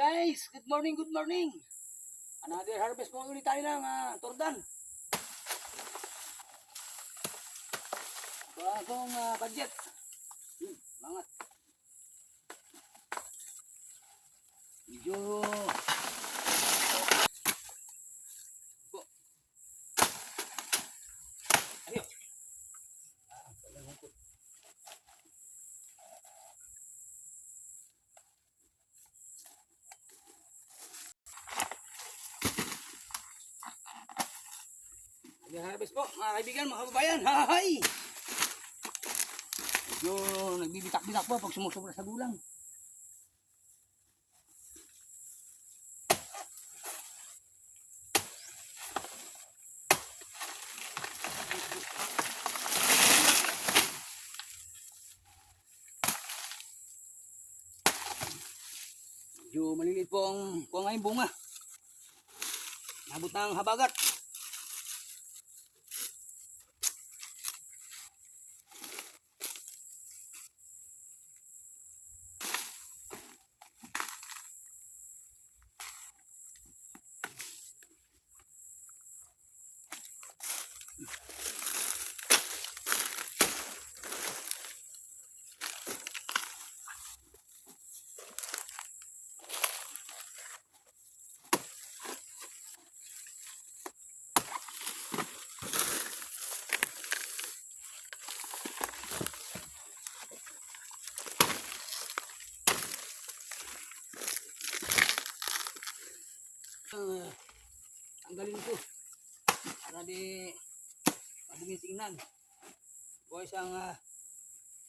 guys, good morning, good morning. Another harvest po ulit tayo ng tordan. Bagong budget. Mga medyo po. Ayun. Harvest po, mga kaibigan, mga kababayan. Hay! Medyo nagbibitak-bitak po pag sumusobra sa gulang. Medyo maliliit po ang ngayong bunga. Nabot ng habagat. Tanggalin ko para di madumi tingnan. Buhay siyang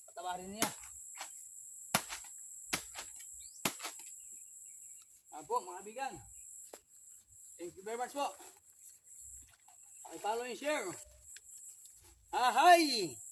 patawarin niya. Po mga bigan, thank you very much po. Pakipollow and share. Hi!